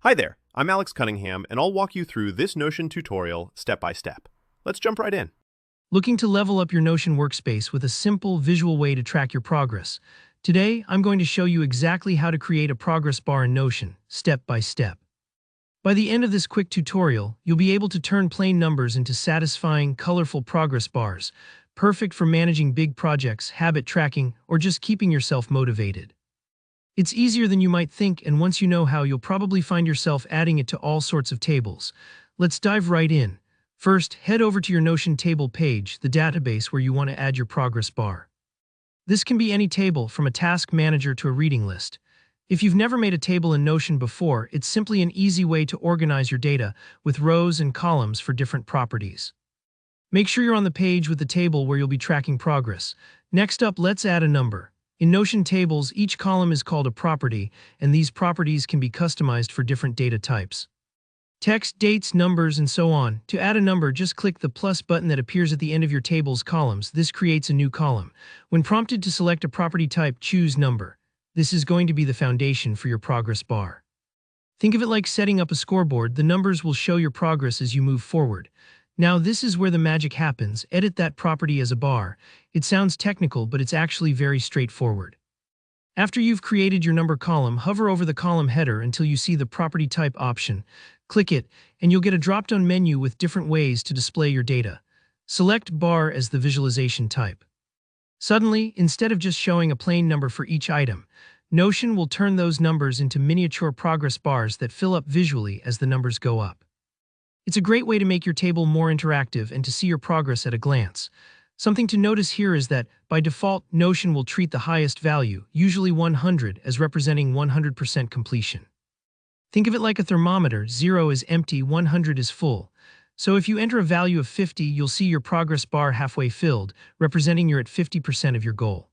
Hi there, I'm Alex Cunningham, and I'll walk you through this Notion tutorial step by step. Let's jump right in. Looking to level up your Notion workspace with a simple visual way to track your progress? Today, I'm going to show you exactly how to create a progress bar in Notion, step by step. By the end of this quick tutorial, you'll be able to turn plain numbers into satisfying, colorful progress bars, perfect for managing big projects, habit tracking, or just keeping yourself motivated. It's easier than you might think, and once you know how, you'll probably find yourself adding it to all sorts of tables. Let's dive right in. First, head over to your Notion table page, the database where you want to add your progress bar. This can be any table, from a task manager to a reading list. If you've never made a table in Notion before, it's simply an easy way to organize your data with rows and columns for different properties. Make sure you're on the page with the table where you'll be tracking progress. Next up, let's add a number. In Notion tables, each column is called a property, and these properties can be customized for different data types. Text, dates, numbers, and so on. To add a number, just click the plus button that appears at the end of your table's columns. This creates a new column. When prompted to select a property type, choose number. This is going to be the foundation for your progress bar. Think of it like setting up a scoreboard. The numbers will show your progress as you move forward. Now, this is where the magic happens. Edit that property as a bar. It sounds technical, but it's actually very straightforward. After you've created your number column, hover over the column header until you see the property type option. Click it, and you'll get a drop-down menu with different ways to display your data. Select bar as the visualization type. Suddenly, instead of just showing a plain number for each item, Notion will turn those numbers into miniature progress bars that fill up visually as the numbers go up. It's a great way to make your table more interactive and to see your progress at a glance. Something to notice here is that, by default, Notion will treat the highest value, usually 100, as representing 100% completion. Think of it like a thermometer. 0 is empty, 100 is full. So if you enter a value of 50, you'll see your progress bar halfway filled, representing you're at 50% of your goal.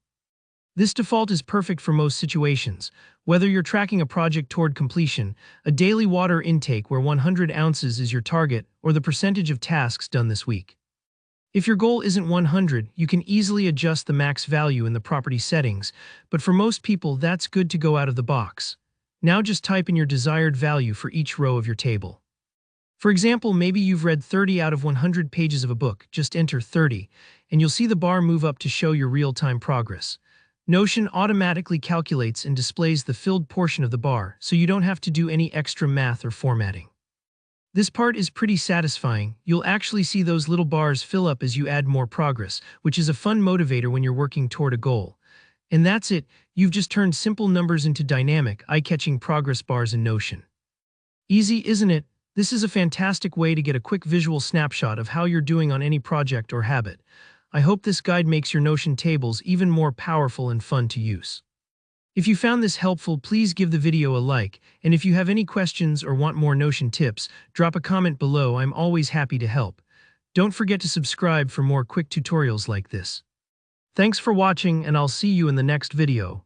This default is perfect for most situations, whether you're tracking a project toward completion, a daily water intake where 100 ounces is your target, or the percentage of tasks done this week. If your goal isn't 100, you can easily adjust the max value in the property settings, but for most people, that's good to go out of the box. Now just type in your desired value for each row of your table. For example, maybe you've read 30 out of 100 pages of a book. Just enter 30, and you'll see the bar move up to show your real-time progress. Notion automatically calculates and displays the filled portion of the bar, so you don't have to do any extra math or formatting. This part is pretty satisfying. You'll actually see those little bars fill up as you add more progress, which is a fun motivator when you're working toward a goal. And that's it. You've just turned simple numbers into dynamic, eye-catching progress bars in Notion. Easy, isn't it? This is a fantastic way to get a quick visual snapshot of how you're doing on any project or habit. I hope this guide makes your Notion tables even more powerful and fun to use. If you found this helpful, please give the video a like, and if you have any questions or want more Notion tips, drop a comment below. I'm always happy to help. Don't forget to subscribe for more quick tutorials like this. Thanks for watching, and I'll see you in the next video.